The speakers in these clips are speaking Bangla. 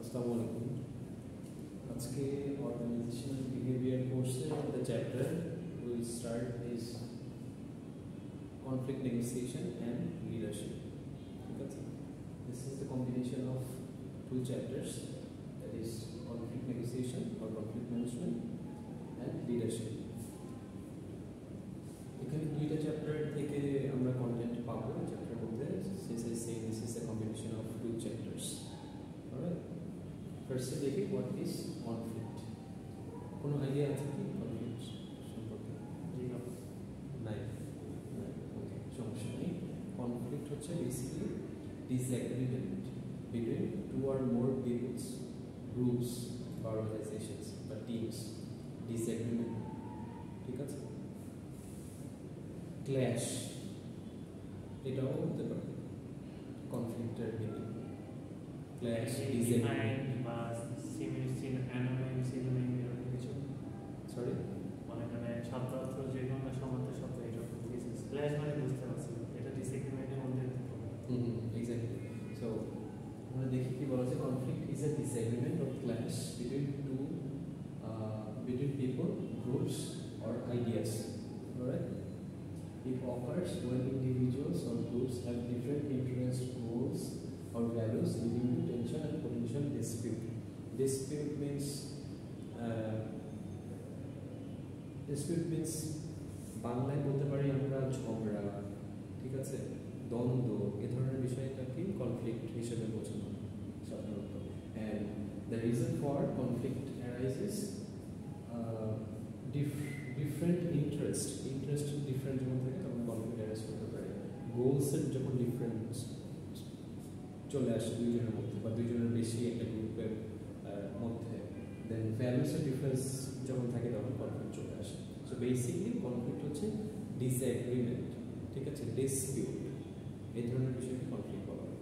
Assalamu alaikum. আজকে organizational behavior course the chapter we will start is conflict negotiation and leadership. This is the combination of two chapters, that is conflict negotiation or conflict management and leadership. এখানে দুইটা চ্যাপ্টার থেকে আমরা কন্টেন্ট পাবো। চ্যাপ্টার মধ্যে this is a combination of two chapters. Alright, first দেখি what is conflict. কোনো আইডিয়া আছে কি conflict সম্পর্কে? নাই, ওকে, সমস্যা নেই। conflict হচ্ছে basically disagreement between two or more peoples, groups or organizations or teams. Disagreement, ঠিক আছে? ক্ল্যাশ, এটাও হতে পারে কনফ্লিক্টের দিকে। ক্ল্যাশ, ডিসএগ্রিমেন্ট বা সরি মানে শব্দ অর্থ যে কোনো সমার্থ শব্দ এরকম কিছু। ক্ল্যাশ মানে বুঝতে পারছি এটা ডিসএগ্রিমেন্টের মধ্যে এক্স্যাক্টলি। সো আমরা দেখি কি বলা আছে। Conflict is a disagreement or clash between people, groups or ideas. Alright, it occurs when individuals or groups have different interests, goals or values, leading to tension and potential dispute. Dispute means বাংলায় বলতে পারি আমরা ঝগড়া, ঠিক আছে, দ্বন্দ্ব, এ ধরনের বিষয়টাকে কনফ্লিক্ট হিসেবে বোঝানো সাধারণত। and the reason for conflict arises different interest different যখন থাকে তখন কনফ্লিক্ট অ্যারাইজ করতে পারে। গোলসের যখন ডিফারেন্স চলে আসে দুইজনের মধ্যে বা দুইজনের বেশি একটা গ্রুপের মধ্যে, দেন ভ্যালুসের ডিফারেন্স যখন থাকে তখন কনফ্লিক্ট চলে আসে। সো বেসিকলি কনফ্লিক্ট হচ্ছে ডিসএগ্রিমেন্ট, ঠিক আছে, ডিসপিউট, এই ধরনের বিষয়কে কনফ্লিক্ট বলা হয়।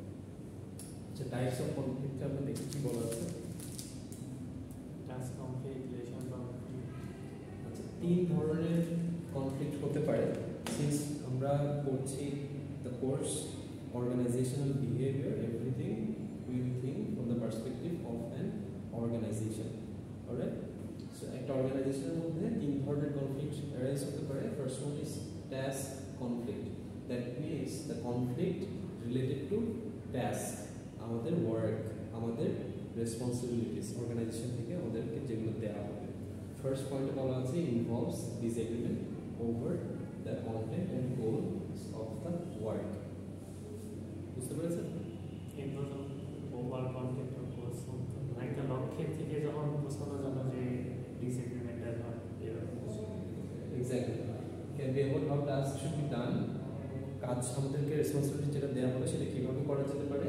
আচ্ছা, টাইপস অফ কনফ্লিক্ট আমরা দেখি কি বলা আছে। Task conflict, relation conflict. আচ্ছা, তিন ধরনের কনফ্লিক্ট হতে পারে। সিন্স আমরা পড়ছি the course organizational behavior, everything we will think from the perspective of an organization. Alright, so একটা অর্গানাইজেশনের মধ্যে তিন ধরনের কনফ্লিক্ট অ্যারাইজ হতে পারে। First one is task conflict, that means the conflict related to task, আমাদের ওয়ার্ক, আমাদের রেসপন্সিবিলিটিস, অর্গানাইজেশন থেকে আমাদেরকে যেগুলো দেওয়া হবে। ফার্স্ট পয়েন্টে বলা আছে involves disagreement over the content and goals of the work. বুঝতে পেরেছেন? ওভার কন্টেন্ট একটা লক্ষ্যের থেকে যখন বোঝানো যাবে যে ডিসএগ্রিমেন্টটা হয় এরকম। Exactly, can be about how task should be done, কাজ আমাদেরকে রেসপন্সিবিলিটি যেটা দেওয়া হবে সেটা কীভাবে করা যেতে পারে।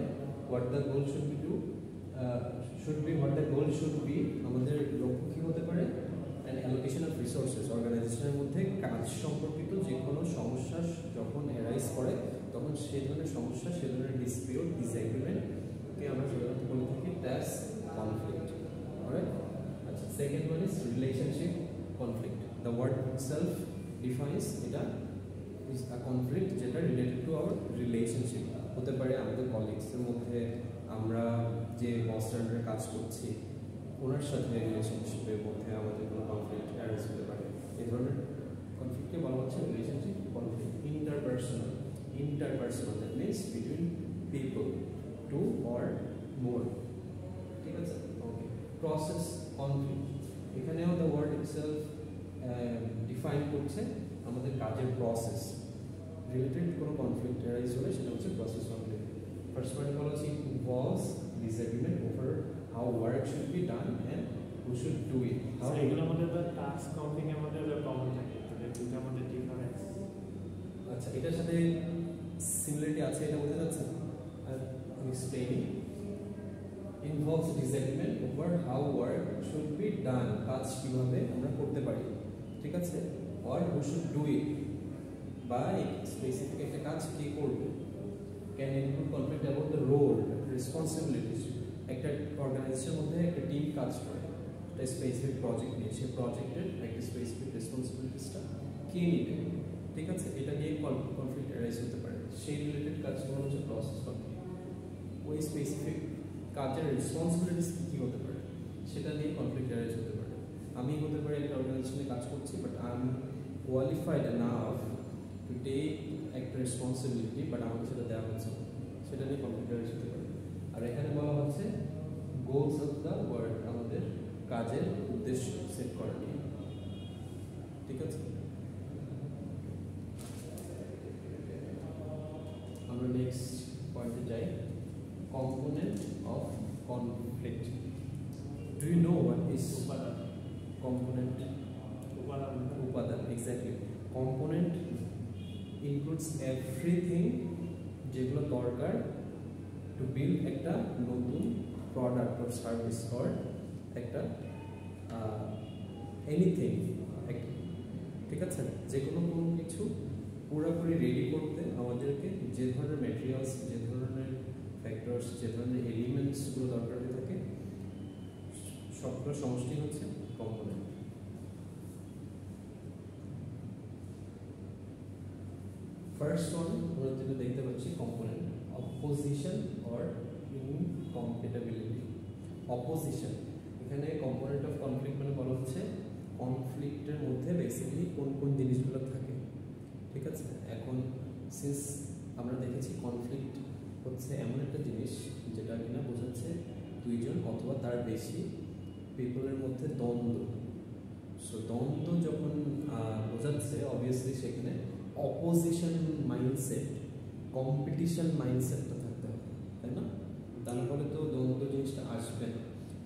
What the goal should be do what the goal should be, আমাদের লক্ষ্য কী হতে পারে। অ্যান্ড অ্যালোকেশন অফ রিসোর্সেস, অর্গানাইজেশনের মধ্যে কাজ সম্পর্কিত যে কোনো সমস্যা যখন অ্যারাইজ করে তখন সেই ধরনের সমস্যা, সে ধরনের ডিসপিউট, ডিসএগ্রিমেন্টকে আমরা সাধারণত বলে থাকি টাস্ক কনফ্লিক্ট। অলরাইট, আচ্ছা, second one is relationship conflict. The word itself defines এটা ইজ আ কনফ্লিক্ট যেটা রিলেটেড টু আওয়ার রিলেশনশিপ। হতে পারে আমাদের কলিগসের মধ্যে, আমরা যে বস আন্ডারে কাজ করছি ওনার সাথে রিলেশনশিপের মধ্যে আমাদের কোনো কনফ্লিক্ট অ্যারাইজ হতে পারে। এই ধরনের কনফ্লিক্টকে বলা হচ্ছে relationship conflict. Interpersonal, that means between people, two or more, ঠিক আছে, ওকে। প্রসেস কনফ্লিক্ট, এখানেও দ্য ওয়ার্ড ইটসেলফ ডিফাইন করছে আমাদের কাজের প্রসেস রিলেটেড কোনো কনফ্লিক্ট অ্যারাইজ হলে সেটা হচ্ছে প্রসেস কনফ্লিক্ট। ফার্স্ট পয়েন্ট বলা হচ্ছে involves disagreement over how work should be done and who should do ইট। এগুলোর মধ্যে টাস্ক কনফ্লিক্টের মধ্যে কমন থাকে, দুটোর মধ্যে ডিফারেন্স। আচ্ছা, এটার সাথে সিমিলারিটি আছে, এটা বোঝা যাচ্ছে। আর explaining involves disagreement over how work should be done, কাজ কীভাবে আমরা করতে পারি, ঠিক আছে, or who should do it, বা স্পেসিফিক একটা কাজ কে করবে। Can include conflict about the role, responsibilities. একটা অর্গানাইজেশনের মধ্যে একটা টিম কাজ করে, একটা স্পেসিফিক প্রজেক্ট নিয়ে, সেই প্রজেক্টের একটা স্পেসিফিক রেসপন্সিবিলিটিসটা কে নিবে, ঠিক আছে, এটা নিয়ে কনফ্লিক্ট অ্যারাইজ হতে পারে। সেই রিলেটেড কাজ হচ্ছে প্রসেস কনফ্লিক্ট। ওই স্পেসিফিক কাজের রেসপন্সিবিলিটিস কী হতে পারে সেটা নিয়ে কনফ্লিক্ট অ্যারাইজ হতে পারে। আমি হতে পারি একটা অর্গানাইজেশনে কাজ করছি, but I am qualified enough to take একটা রেসপন্সিবিলিটি, বাট আমাকে সেটা দেওয়া হচ্ছে না, সেটা নিয়ে কনফ্লিক্ট অ্যারাইজ হতে পারে। আর এখানে বলা হচ্ছে গোলস অফ দ্য ওয়ার্ক, আমাদের কাজের উদ্দেশ্য সেট করা নিয়ে। ঠিক আছে, আমরা নেক্সট পয়েন্টে যাই, component of conflict. Do you know what is component? উপাদান, এক্স্যাক্টলি। কম্পোনেন্ট ইনক্লুডস এভরিথিং যেগুলো দরকার টু বিল্ড একটা নতুন প্রোডাক্ট অর সার্ভিস অর একটা এনিথিং। ঠিক আছে, যে কোনো কিছু পুরোপুরি রেডি করতে আমাদেরকে যে ধরনের ম্যাটেরিয়ালস, যে ধরনের ফ্যাক্টরস, যে ধরনের এলিমেন্টসগুলো দরকার হয়ে থাকে সবগুলো সমষ্টি হচ্ছে কম্পোনেন্ট। ফার্স্ট ওয়ান আমরা যেটা দেখতে পাচ্ছি, component opposition or incompatibility. Opposition, এখানে কম্পোনেন্ট অফ কনফ্লিক্ট মানে বলা হচ্ছে কনফ্লিক্টের মধ্যে বেসিক্যালি কোন কোন জিনিসগুলো থাকে। ঠিক আছে, এখন সিন্স আমরা দেখেছি কনফ্লিক্ট হচ্ছে এমন একটা জিনিস যেটা কিনা বোঝাচ্ছে দুইজন অথবা তার বেশি পিপলের মধ্যে দ্বন্দ্ব। সো দ্বন্দ্ব যখন বোঝাচ্ছে অবভিয়াসলি সেখানে অপোজিশন মাইন্ডসেট, কম্পিটিশন মাইন্ডসেটটা থাকতে হবে, তাই না? তার ফলে তো দ্বন্দ্ব জিনিসটা আসবে না।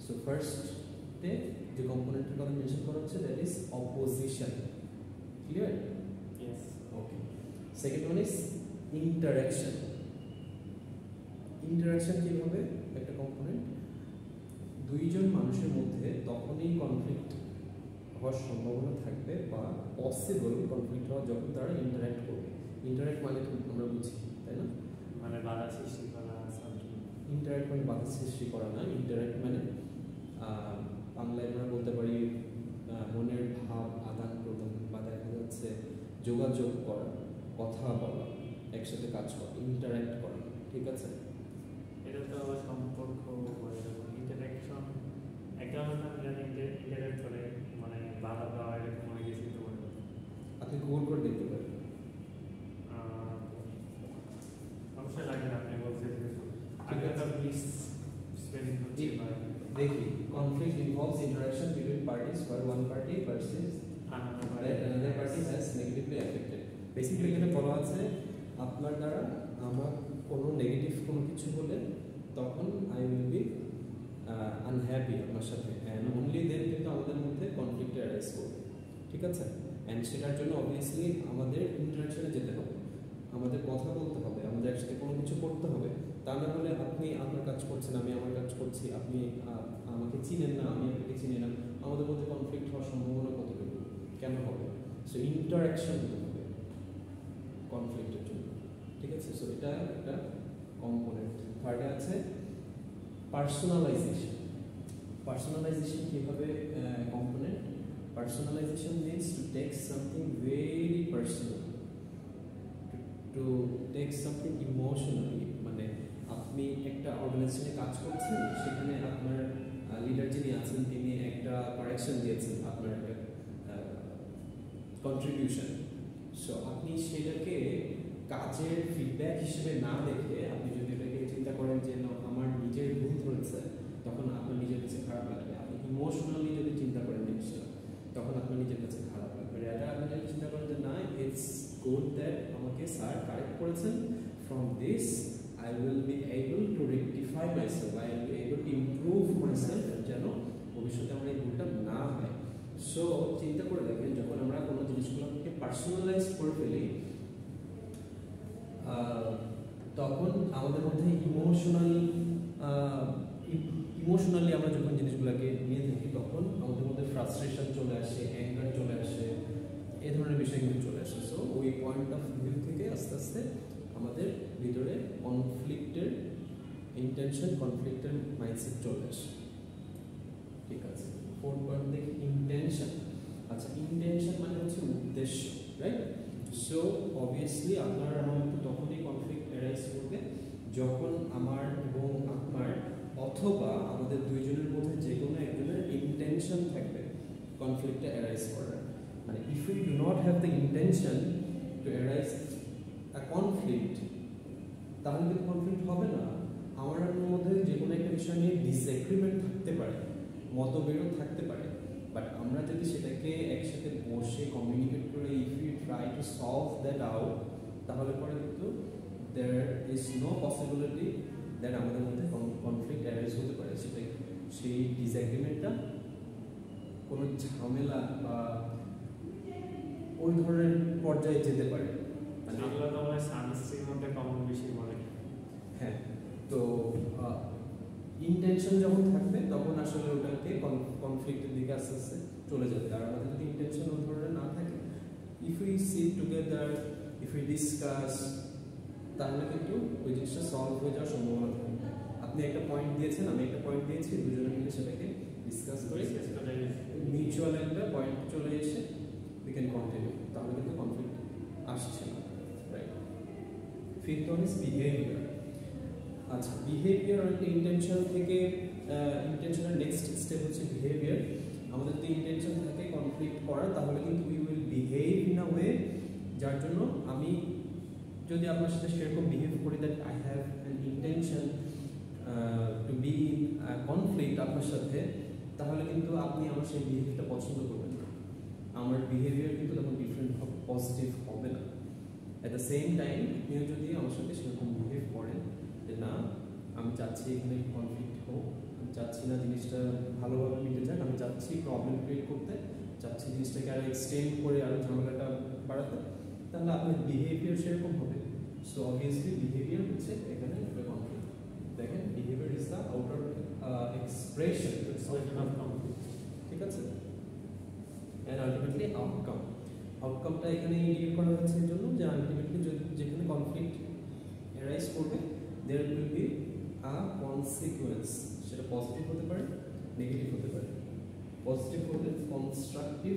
সো ফার্স্টে যে কম্পোনেন্টের কথা মেনশন করা হচ্ছে that is opposition. Clear? Yes. Okay, second one is interaction. Interaction কি হবে? একটা কম্পোনেন্ট, দুইজন মানুষের মধ্যে তখনই কনফ্লিক্ট হওয়ার সম্ভাবনা থাকবে বা পসিবল কনফ্লিক্ট হওয়া যখন তারা ইন্টারাক্ট করবে। ইন্টারাক্ট মানে আমরা বুঝি, তাই না? মানে বাধা সৃষ্টি করা। ইন্টারাক্ট মানে বাধা সৃষ্টি করা না। ইন্টারাক্ট মানে বাংলায় আমরা বলতে পারি মনের ভাব আদান প্রদান, বা দেখা যাচ্ছে যোগাযোগ করা, কথা বলা, একসাথে কাজ করা, ইন্টারাক্ট করা। ঠিক আছে, এটা তো সম্পর্ক ইন্টারাকশন। একটা মানুষ ইন্টারাক্ট করে মানে বাধা দেওয়া, এরকম অনেক কিছু তো মনে করতে আপনি গুগল করে দেখতে পারেন। সমস্যা লাগে না, আপনি বলছেন আগে একটা প্লিজ স্পেলিং হচ্ছে দেখি, conflict involves interaction between parties where one party perceives that another party has negatively affected. Basically এখানে বলা আছে আপনার দ্বারা আমার কোনো নেগেটিভ কোনো কিছু হলে তখন আই উইল বি আনহ্যাপি আপনার সাথে, অ্যান্ড অনলি দেন কিন্তু আমাদের মধ্যে কনফ্লিক্ট অ্যারাইজ করবে। ঠিক আছে, অ্যান্ড সেটার জন্য অবভিয়াসলি আমাদের ইন্টারাকশনে যেতে হবে, আমাদের কথা বলতে হবে, আমাদের একসাথে কোনো কিছু করতে হবে। তা না হলে আপনি আপনার কাজ করছেন, আমি আমার কাজ করছি, আপনি আমাকে চিনেন না, আমি আপনাকে চিনি না, আমাদের মধ্যে কনফ্লিক্ট হওয়ার সম্ভাবনা কতটুকু, কেন হবে? সো ইন্টারাকশন হতে হবে কনফ্লিক্টের জন্য। ঠিক আছে, সো এটা একটা কম্পোনেন্ট। থার্ডে আছে পার্সোনালাইজেশন। পার্সোনালাইজেশন কীভাবে component? Personalization means to take something very personal, to take something emotionally. মানে আপনি একটা অর্গানাইজেশনে কাজ করছেন, সেখানে আপনার লিডার যিনি আছেন তিনি একটা কারেকশন দিয়েছেন, আপনার একটা কন্ট্রিবিউশন। সো আপনি সেটাকে কাজের ফিডব্যাক হিসেবে না দেখে আপনি যদি এটাকে চিন্তা করেন যে না আমার নিজের ভুল ধরেছে, তখন আপনার নিজের কাছে খারাপ লাগবে। আপনি ইমোশনালি যদি চিন্তা করেন জিনিসটা, তখন আপনার নিজের কাছে খারাপ লাগবে। এটা আপনি যদি চিন্তা করেন যে না ইটস গুড দ্যাট আমাকে স্যার কারেক্ট করেছেন, from this I will be able to rectify myself, I will be able to improve myself, যেন ভবিষ্যতে আমার এই ভুলটা না হয়। সো চিন্তা করে দেখেন, যখন আমরা কোনো জিনিসগুলোকে পার্সোনালাইজ করে ফেলি তখন আমাদের মধ্যে ইমোশনালি আমরা যখন জিনিসগুলোকে নিয়ে থাকি, তখন আমাদের মধ্যে ফ্রাস্ট্রেশন চলে আসে, অ্যাঙ্গার চলে আসে, এই ধরনের বিষয়গুলো চলে আসে। সো ওই পয়েন্ট অফ ভিউ থেকে আস্তে আস্তে আমাদের ভিতরে কনফ্লিক্টের ইন্টেনশন, কনফ্লিক্টের মাইন্ডসেট চলে আসে। ঠিক আছে, ফোর্থ পয়েন্ট দেখি ইন্টেনশন। আচ্ছা, ইন্টেনশন মানে হচ্ছে উদ্দেশ্য, রাইট? সো অবভিয়াসলি আপনার আমার মধ্যে তখনই কনফ্লিক্ট অ্যারাইজ করবে যখন আমার এবং আপনার অর্থ অথবা আমাদের দুইজনের মধ্যে যে কোনো একজনের ইন্টেনশন থাকবে কনফ্লিক্টটা অ্যারাইজ করার। মানে if you do not have the intention to arise a conflict, তাহলে কিন্তু কনফ্লিক্ট হবে না। আমাদের মধ্যে যে কোনো একটা বিষয় নিয়ে ডিসএগ্রিমেন্ট থাকতে পারে, মতবিরোধ থাকতে পারে, বাট আমরা যদি সেটাকে একসাথে বসে কমিউনিকেট করে if you try to solve that out, তাহলে পরে কিন্তু there is no possibility that আমাদের মধ্যে কনফ্লিক্ট অ্যারাইজ হতে পারে। সেটাই সেই ডিসএগ্রিমেন্টটা কোনো ঝামেলা বা ওই ধরনের পর্যায়ে যেতে পারে। মানে এগুলো তো আমাদের সায়েন্সের মধ্যে কমন বেশি বলে। হ্যাঁ, তো ইন্টেনশন যখন থাকবে তখন আসলে ওটাকে কনফ্লিক্টের দিকে আস্তে আস্তে চলে যাবে। আর আমাদের যদি ইন্টেনশন ওই ধরনের না থাকে, if we sit together, if we discuss, তাহলে কিন্তু ওই জিনিসটা সলভ হয়ে যাওয়ার সম্ভাবনা থাকে। আপনি একটা পয়েন্ট দিয়েছেন, আমি একটা পয়েন্ট দিয়েছি, দুজনে মিলে সেটাকে ডিসকাস করে মিউচুয়াল একটা পয়েন্ট চলে এসে উই ক্যান কন্টিনিউ, তাহলে কিন্তু কনফ্লিক্ট আসছে না, right? Fifth one is behaviour. আচ্ছা, বিহেভিয়ার আর একটা ইন্টেনশন থেকে, ইন্টেনশনের নেক্সট স্টেপ হচ্ছে বিহেভিয়ার। আমাদের যদি ইন্টেনশন থাকে কনফ্লিক্ট করার, তাহলে কিন্তু we will behave in a way যার জন্য আমি যদি আপনার সাথে সেরকম বিহেভ করি that I have an intention to be in conflict আপনার সাথে, তাহলে কিন্তু আপনি আমার সেই বিহেভিয়ারটা পছন্দ করবেন না। আমার বিহেভিয়ার কিন্তু তখন ডিফারেন্ট হবে, পজিটিভ হবে না। অ্যাট দ্য সেম টাইম আপনিও যদি আমার সাথে সেরকম বিহেভ করেন যে না, আমি চাচ্ছি এখানে কনফ্লিক্ট হোক, আমি চাচ্ছি না জিনিসটা ভালোভাবে মিটে যাক, আমি চাচ্ছি প্রবলেম ক্রিয়েট করতে, চাচ্ছি জিনিসটাকে আরও এক্সটেন্ড করে আরও ঝামেলাটা বাড়াতে, তাহলে আপনার বিহেভিয়ার সেরকম হবে। সো অবভিয়াসলি বিহেভিয়ার হচ্ছে এখানে একটা কনফ্লিক্ট। দেখেন, behaviour is the outer expression of conflict, ঠিক আছে? অ্যান্ড আলটিমেটলি আউটকাম, আউটকামটা এখানে ইন্ডিকেট করা হচ্ছে এর জন্য যে আলটিমেটলি যেখানে কনফ্লিক্ট অ্যারাইজ করবে there will be a consequence, সেটা পজিটিভ হতে পারে, নেগেটিভ হতে পারে। পজিটিভ হলে কনস্ট্রাকটিভ,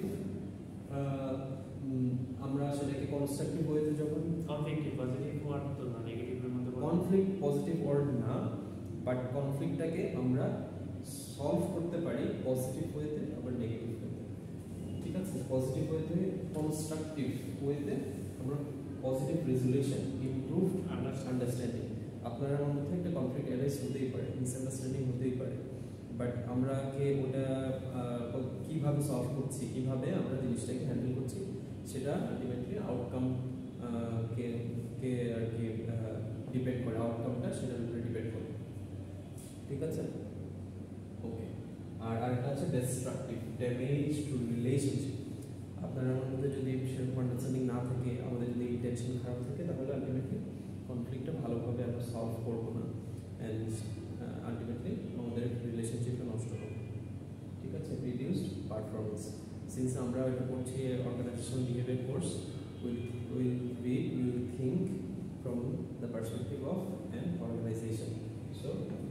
আমরা সেটাকে কনস্ট্রাকটিভ ওয়েতে যখন কনফ্লিক্ট পজিটিভ ওয়ার্ড তো না, নেগেটিভের মধ্যে কনফ্লিক্ট পজিটিভ ওয়ার্ড না, বাট কনফ্লিক্টটাকে আমরা সলভ করতে পারি পজিটিভ ওয়েতে আবার নেগেটিভ ওয়েতে, ঠিক আছে? পজিটিভ ওয়েতে, কনস্ট্রাকটিভ ওয়েতে আমরা পজিটিভ রেজুলেশন, ইমপ্রুভড আন্ডারস্ট্যান্ডিং, আপনার আমার মধ্যে একটা কনফ্লিক্ট অ্যারাইজ হতেই পারে, মিসআন্ডারস্ট্যান্ডিং হতেই পারে, বাট আমরা ওটা কীভাবে সলভ করছি, কীভাবে আমরা জিনিসটাকে হ্যান্ডেল করছি, সেটা আলটিমেটলি আউটকাম কে আর কি ডিপেন্ড করে, আউটকামটা সেটার উপরে ডিপেন্ড করে, ঠিক আছে? ওকে, আর আরেকটা আছে ডিস্ট্রাকটিভ, ড্যামেজ টু রিলেশনশিপ। আপনার আমার মধ্যে যদি সেরকম আন্ডারস্ট্যান্ডিং না থাকে, আমাদের যদি ইন্টেনশন খারাপ থাকে, তাহলে আলটিমেটলি কনফ্লিক্টটা ভালোভাবে আমরা সলভ করবো না, অ্যান্ড আলটিমেটলি আমাদের রিলেশনশিপটা নষ্ট হবে, ঠিক আছে? Reduced performance. সিন্স আমরা এটা করছি organization behaviour course, will think from the perspective of an organization. So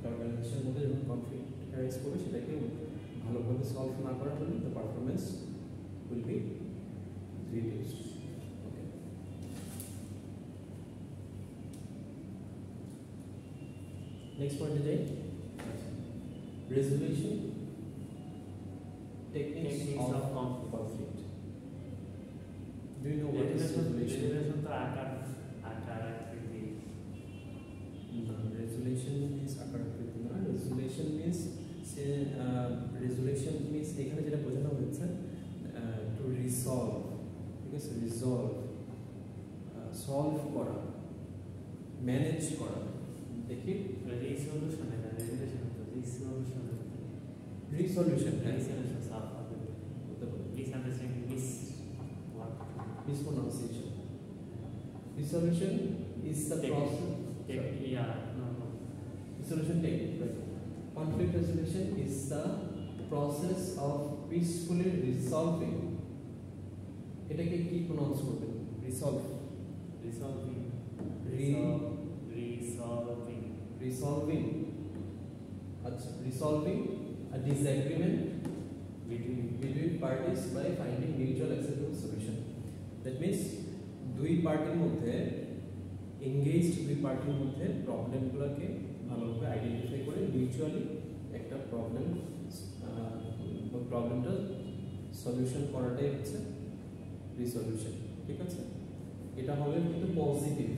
অর্গানাইজেশনের মধ্যে যখন কনফ্লিক্ট অ্যারাইজ করবে, সেটাকে ভালোভাবে সলভ না করার জন্য the performance will be reduced. Next point today, resolution techniques of conflict. Do you know what is resolution? Resolution तो आकार आकृति। No, resolution means आकार आकृति ना। Resolution means resolution means এখানে যেটা বোঝানো হচ্ছে to resolve, ঠিক আছে? resolve, solve করা, manage করা। দেখি রিসলিউশন है ना, রেজুলেশন তো রিসলিউশন রিসলিউশন, রিসলিউশন সাফ হবে হতে পারে। Misunderstanding mispronunciation. Resolution is the process. Resolution technique, right? Conflict resolution is the process of peacefully resolving. এটাকে কি প্রনাউন্স করবেন? resolve, resolving, resolving. আচ্ছা, resolving a disagreement between parties by finding mutual acceptable solution. That means দুই পার্টির মধ্যে, এঙ্গেজড দুই পার্টির মধ্যে প্রবলেমগুলোকে ভালোভাবে আইডেন্টিফাই করে মিউচুয়ালি একটা প্রবলেমটা সলিউশন করাটাই হচ্ছে রিসলিউশন। ঠিক আছে, এটা হবে কিন্তু পজিটিভ।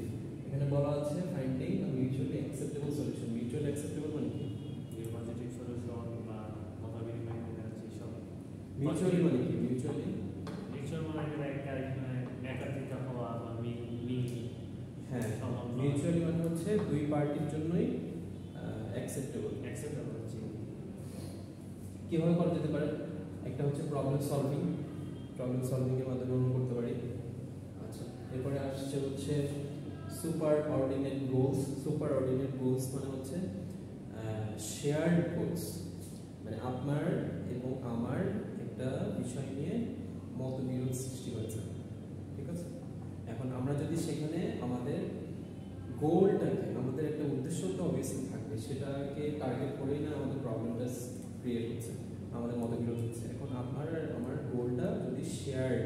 এখানে বলা আছে ফাইন্ডিং আ mutually acceptable solution. Mutually acceptable মানে কি? পজিটিভ সলিউশন বা মতবিনিময় করে আছে সব। মিউচুয়ালি মানে কি? মিউচুয়ালি মানে একটা একাধিক হওয়া বা হ্যাঁ, মিউচুয়ালি মানে হচ্ছে দুই পার্টির জন্যই অ্যাকসেপ্টেবল। হচ্ছে কিভাবে করা যেতে পারে? একটা হচ্ছে প্রবলেম সলভিং এর মাধ্যমে আমরা করতে পারি। আচ্ছা, এরপরে আসছে হচ্ছে সুপার অর্ডিনেট গোলস মানে হচ্ছে শেয়ার্ড গোলস, মানে আপনার এবং আমার একটা বিষয় নিয়ে মতবিরোধ সৃষ্টি হয়েছে। ঠিক আছে, এখন আমরা যদি সেখানে আমাদের গোলটাকে, আমাদের একটা উদ্দেশ্য তো অবভিয়াসলি থাকবে, সেটাকে টার্গেট করেই না আমাদের প্রবলেমটা ক্রিয়েট হচ্ছে, আমাদের মতবিরোধ হচ্ছে। এখন আপনার আর আমার গোলটা যদি শেয়ার্ড,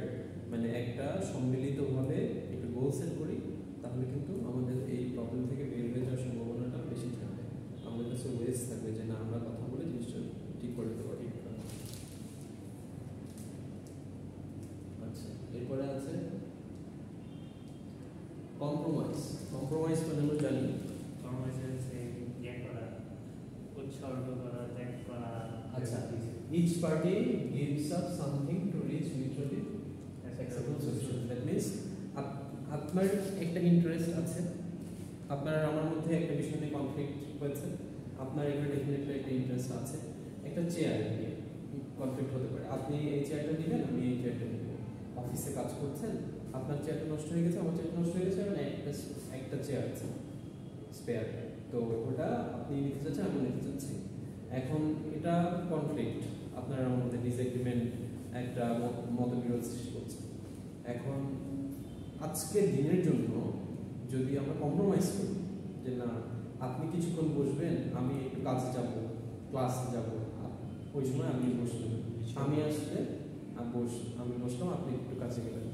মানে একটা সম্মিলিতভাবে একটা গোল সেট করি, তাহলে কিন্তু আমাদের এই প্রবলেম থেকে বের হয়ে যাওয়ার সম্ভাবনাটা বেশি থাকবে। আমাদের কাছে ওয়েজ থাকবে যে না, আমরা কথা বলে জিনিসটা ঠিক করে দিতে পারি। আচ্ছা, এরপরে আছে কম্প্রোমাইজ মানে আমরা জানি উৎসর্গ করা, ত্যাগ করা। আচ্ছা, each party gives up something to reach mutually acceptable solution. That means আপনার একটা ইন্টারেস্ট আছে, আপনার আমার মধ্যে একটা বিষয় নিয়ে কনফ্লিক্ট হয়েছে, আপনার এখানে ডেফিনেটলি একটা ইন্টারেস্ট আছে, একটা চেয়ার নিয়ে কনফ্লিক্ট হতে পারে। আপনি এই চেয়ারটা নেবেন, আমি এই চেয়ারটা নেব। অফিসে কাজ করছেন, আপনার চেয়ারটা নষ্ট হয়ে গেছে, আমার চেয়ারটা নষ্ট হয়ে গেছে, আর একটা চেয়ার আছে স্পেয়ার, তো ওটা আপনি নিতে চাচ্ছেন, আমি নিতে চাচ্ছি। এখন এটা কনফ্লিক্ট, আপনার আমার মধ্যে ডিসএগ্রিমেন্ট, একটা মতবিরোধ সৃষ্টি করছে। এখন আজকের দিনের জন্য যদি আমরা কম্প্রোমাইজ করি যে না, আপনি কিছুক্ষণ বসবেন, আমি একটু কাজে যাব, ক্লাসে যাব, ওই সময় আপনি বসলেন, আমি আসলে আমি বসলাম, আপনি একটু কাছে গেলেন।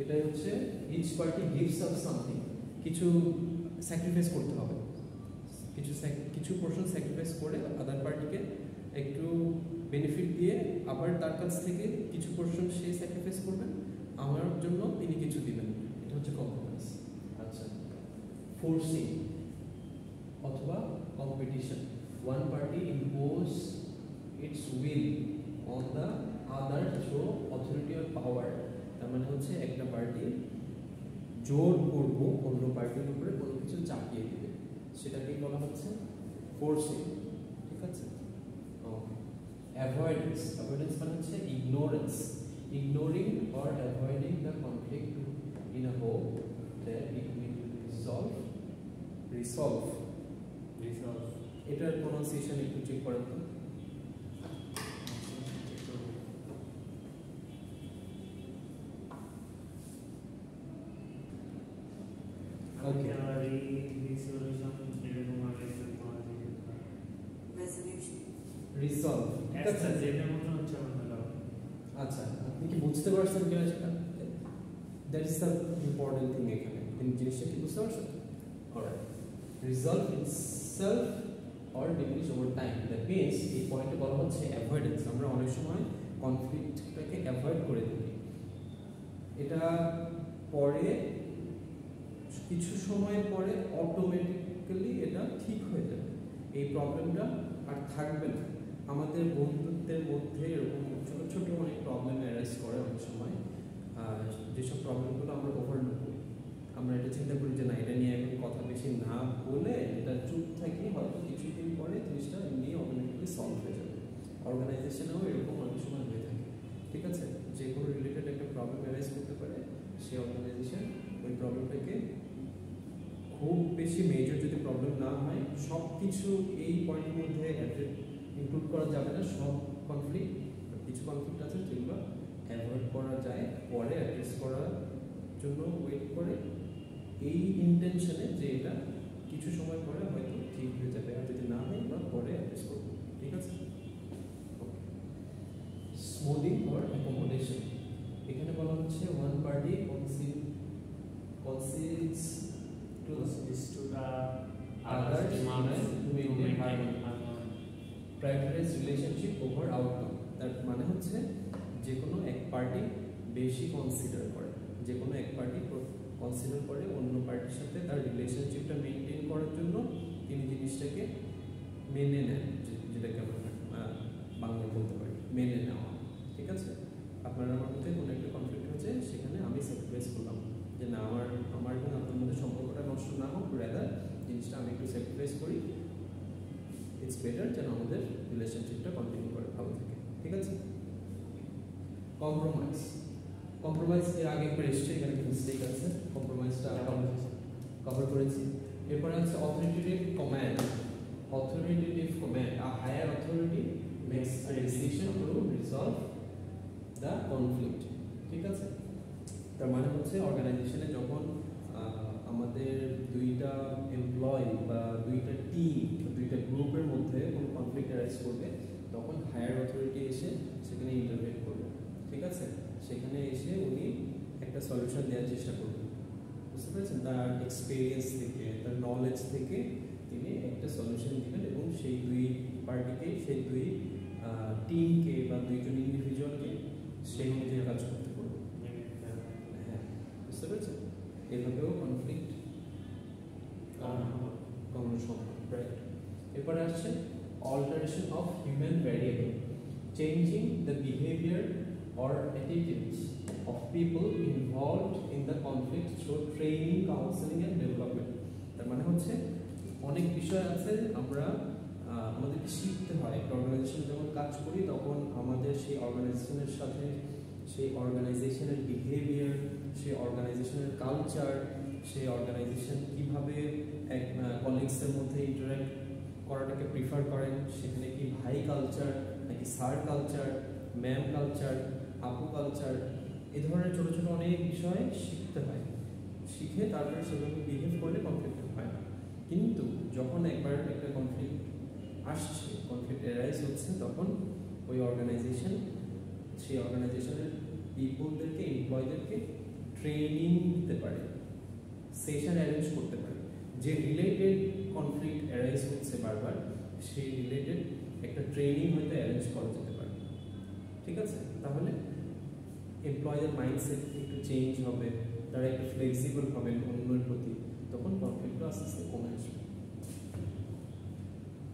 এটাই হচ্ছে each party gives up something, কিছু স্যাক্রিফাইস করতে হবে, কিছু পোর্শন স্যাক্রিফাইস করে আদার পার্টিকে একটু বেনিফিট দিয়ে আবার তার কাছ থেকে কিছু পোর্শন সে স্যাক্রিফাইস করবেন, আমার জন্য তিনি কিছু দিবেন। এটা হচ্ছে কম্প্রোমাইজ। আচ্ছা, ফোর্সিং অথবা competition, one party impose its will on the other through authority or power. তার মানে হচ্ছে একটা পার্টি জোর করব অন্য পার্টির উপরে কোনো কিছু চাপিয়ে দিবে, সেটাকেই বলা হচ্ছে ফোর্সিং। ঠিক আছে, অ্যাভয়েডেন্স মানে হচ্ছে ignoring or avoiding the conflict in a hope that it will resolve. এটার প্রনাউন্সিয়েশন একটু চেক করেন তো। রিসলভ। আচ্ছা, আপনি কি বুঝতে পারছেন কিনা সেটা? That is the important thing এখানে। আপনি জিনিসটা কি বুঝতে পারছেন? Alright, resolve itself or diminish over time. That means এই পয়েন্টে বলা হচ্ছে অ্যাভয়েডেন্স। আমরা অনেক সময় কনফ্লিক্টটাকে অ্যাভয়েড করে থাকি, এটা পরে কিছু সময় পরে অটোমেটিক্যালি এটা ঠিক হয়ে যাবে, এই প্রবলেমটা আর থাকবে না। আমাদের বন্ধুত্বের মধ্যে এরকম ছোট ছোট অনেক প্রবলেম অ্যারাইজ করে অনেক সময়, যেসব প্রবলেমগুলো আমরা ওভারলুক করি। আমরা এটা চিন্তা করি যে না, এটা নিয়ে এখন কথা বেশি না বলে এটা চুপ থাকি, হয়তো কিছুদিন পরে জিনিসটা এমনি অটোমেটিকলি সলভ হয়ে যাবে। অর্গানাইজেশনেও এরকম অনেক সময় হয়ে থাকে। ঠিক আছে, যে কোনো রিলেটেড একটা প্রবলেম অ্যারাইজ করতে পারে, সেই অর্গানাইজেশন ওই প্রবলেমটাকে খুব বেশি মেজর যদি প্রবলেম না হয়, সব কিছু এই পয়েন্টের মধ্যে ইনক্লুড করা যাবে না, সব কনফ্লিক্ট, কিছু কনফ্লিক্ট আছে যেগুলো অ্যাভয়েড করা যায়, পরে অ্যাড্রেস করার জন্য ওয়েট করে, এই ইন্টেনশনে যে এটা কিছু সময় পরে হয়তো ঠিক হয়ে যাবে, আর যদি না হয় আমরা পরে অ্যাড্রেস করবো। ঠিক আছে, স্মুদিং অর অ্যাকোমোডেশন। এখানে বলা হচ্ছে one party concedes to the others to maintain harmony. Prioritise relationship over outcome. তার মানে হচ্ছে যে কোনো এক পার্টি বেশি কনসিডার করে, যে কোনো এক পার্টি কনসিডার করে অন্য পার্টির সাথে তার রিলেশনশিপটা মেনটেন করার জন্য তিনি জিনিসটাকে মেনে নেন, যেটাকে আমরা বাংলায় বলতে পারি মেনে নেওয়া। ঠিক আছে, আপনার আমার মধ্যে কোনো একটা কনফ্লিক্ট হচ্ছে, সেখানে আমি স্যাক্রিফাইস করলাম যে না আমার এবং আপনার মধ্যে সম্পর্কটা নষ্ট না হোক, রেদার জিনিসটা আমি একটু স্যাক্রিফাইস করি, ইটস বেটার যেন আমাদের রিলেশনশিপটা কন্টিনিউ করে ভালো থাকে। ঠিক আছে, কম্প্রোমাইজ। কম্প্রোমাইজ এর আগে একবার এসছে, এখানে একটা মিস্টেক আছে, কম্প্রোমাইজটা কভার করেছি। এরপরে আছে authoritative command. Authoritative command, a higher authority makes a decision to resolve the conflict. ঠিক আছে, তার মানে হচ্ছে অর্গানাইজেশনে যখন আমাদের দুইটা এমপ্লয়ি বা দুইটা টিম, দুইটা গ্রুপের মধ্যে কোনো কনফ্লিক্ট অ্যারাইজ করবে, তখন হায়ার অথরিটি এসে সেখানে ইন্টারভেন করবে। ঠিক আছে, সেখানে এসে উনি একটা সলিউশন দেওয়ার চেষ্টা করবেন। বুঝতে পেরেছেন, তার এক্সপিরিয়েন্স থেকে, তার নলেজ থেকে তিনি একটা সলিউশন দিবেন এবং সেই দুই পার্টিকে, সেই দুই টিমকে বা দুইজন ইন্ডিভিজুয়ালকে সেই অনুযায়ী কাজ করতে পারবে। হ্যাঁ, বুঝতে পেরেছেন, এভাবেও কনফ্লিক্ট কমানো সম্ভব। রাইট, এরপরে আসছে alteration of human variable, changing the behaviour or attitudes of people involved in the conflict through training, counseling and development. তার মানে হচ্ছে অনেক বিষয় আছে আমরা আমাদেরকে শিখতে হয়। একটা অর্গানাইজেশনে যখন কাজ করি তখন আমাদের সেই অর্গানাইজেশনের সাথে, সেই অর্গানাইজেশনের বিহেভিয়ার, সেই অর্গানাইজেশনের কালচার, সেই অর্গানাইজেশন কীভাবে এক কলিগসের মধ্যে ইন্টারাক্ট করাটাকে প্রিফার করেন, সেখানে কি ভাই কালচার নাকি স্যার কালচার, ম্যাম কালচার, আপু কালচার, এই ধরনের ছোটো ছোটো অনেক বিষয় শিখতে হয়। শিখে তারপরে সেভাবে বিহেভ করলে কনফ্লিক্ট হয় না। কিন্তু যখন একবার একটা কনফ্লিক্ট আসছে, কনফ্লিক্ট অ্যারাইজ হচ্ছে, তখন ওই অর্গানাইজেশন সেই অর্গানাইজেশনের পিপলদেরকে, এমপ্লয়ীদেরকে ট্রেনিং দিতে পারে, সেশন অ্যারেঞ্জ করতে পারে, যে রিলেটেড কনফ্লিক্ট অ্যারাইজ হচ্ছে বারবার, সেই রিলেটেড একটা ট্রেনিং হয়তো অ্যারেঞ্জ করা যেতে পারে। ঠিক আছে, তাহলে এমপ্লয়ীদের মাইন্ডসেট একটু চেঞ্জ হবে, তারা একটু ফ্লেক্সিবল হবেন অন্যের প্রতি, তখন কনফ্লিক্টটা আস্তে আস্তে কমে আসবে।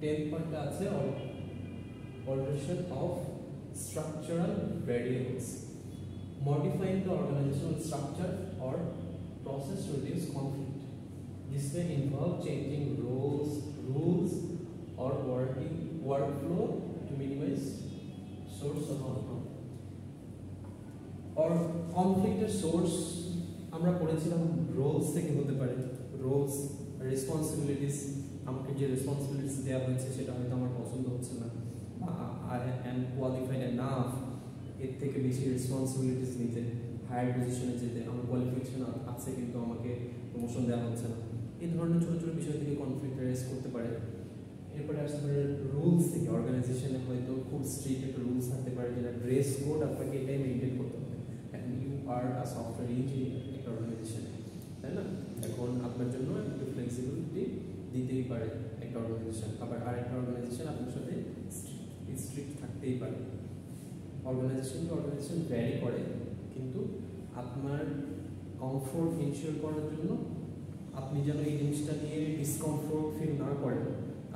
10th পয়েন্টটা আছে alteration of structural variables, modifying the organizational structure or process to reduce conflict. This may involve changing roles, rules or workflow to minimize source of conflict. or কনফ্লিক্টের সোর্স আমরা পড়েছিলাম রোলস থেকে হতে পারে। রোলস, রেসপন্সিবিলিটিস, আমাকে যে রেসপন্সিবিলিটিস দেওয়া হয়েছে সেটা হয়তো আমার পছন্দ হচ্ছে না, আই অ্যাম কোয়ালিফাইড এনাফ এর থেকে বেশি রেসপন্সিবিলিটিস নিতে, হায়ার পজিশনে যেতে, আমার কোয়ালিফিকেশন আছে কিন্তু আমাকে প্রমোশন দেওয়া হচ্ছে না। এই ধরনের ছোটো ছোটো বিষয় থেকে কনফ্লিক্ট রেজ করতে পারে। এরপরে আসতে পারে রুলস থেকে, অর্গানাইজেশনে হয়তো খুব স্ট্রিক্ট একটা রুলস থাকতে পারে যেটা ড্রেস কোড আপনাকে এটাই মেনটেন করতে হবে। এখন you are a software engineer একটা অর্গানাইজেশনে, তাই না? এখন আপনার জন্য একটু ফ্লেক্সিবিলিটি দিতেই পারে একটা অর্গানাইজেশন, আবার আরেকটা অর্গানাইজেশন আপনার সাথে স্ট্রিক্ট থাকতেই পারে। অর্গানাইজেশন টু অর্গানাইজেশন ভ্যারি করে, কিন্তু আপনার কমফোর্ট ইনশিওর করার জন্য আপনি যেন এই জিনিসটা নিয়ে ডিসকমফোর্ট ফিল না করেন,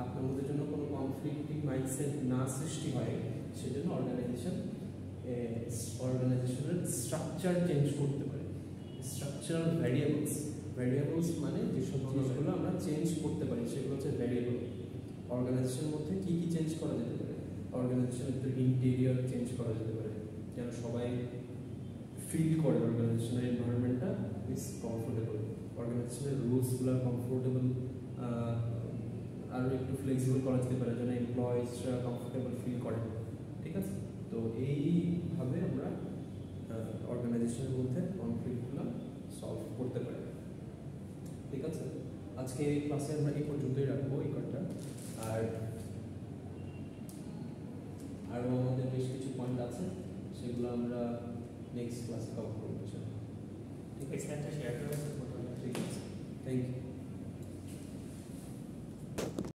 আপনার মধ্যে যেন কোনো কনফ্লিক্টিং মাইন্ডসেট না সৃষ্টি হয়, সেজন্য অর্গানাইজেশনের স্ট্রাকচার চেঞ্জ করতে পারে। স্ট্রাকচারাল ভ্যারিয়েবলস মানে যেসব জিনিসগুলো আমরা চেঞ্জ করতে পারি সেগুলো হচ্ছে ভ্যারিয়েবল। অর্গানাইজেশনের মধ্যে কী কী চেঞ্জ করা যেতে পারে? অর্গানাইজেশনের ইন্টেরিয়র চেঞ্জ করা যেতে পারে, যেন সবাই ফিল করে অর্গানাইজেশনের এনভায়রনমেন্টটা ইজ কমফোর্টেবল। অর্গানাইজেশনের রুলসগুলো কমফোর্টেবল, আরও একটু ফ্লেক্সিবল করা যেতে পারে যেন এমপ্লয়িজরা কমফোর্টেবল ফিল করে। ঠিক আছে, তো এইভাবে আমরা অর্গানাইজেশনের মধ্যে কনফ্লিক্টগুলো সলভ করতে পারি। ঠিক আছে, আজকে এই ক্লাসে আমরা এই পর্যন্তই রাখবো এই কয়েকটা, আর আরও আমাদের বেশ কিছু পয়েন্ট আছে সেগুলো আমরা নেক্সট ক্লাসে কভার করবো। ঠিক আছে, শেয়ার করে ঠিক আছে, থ্যাংক ইউ।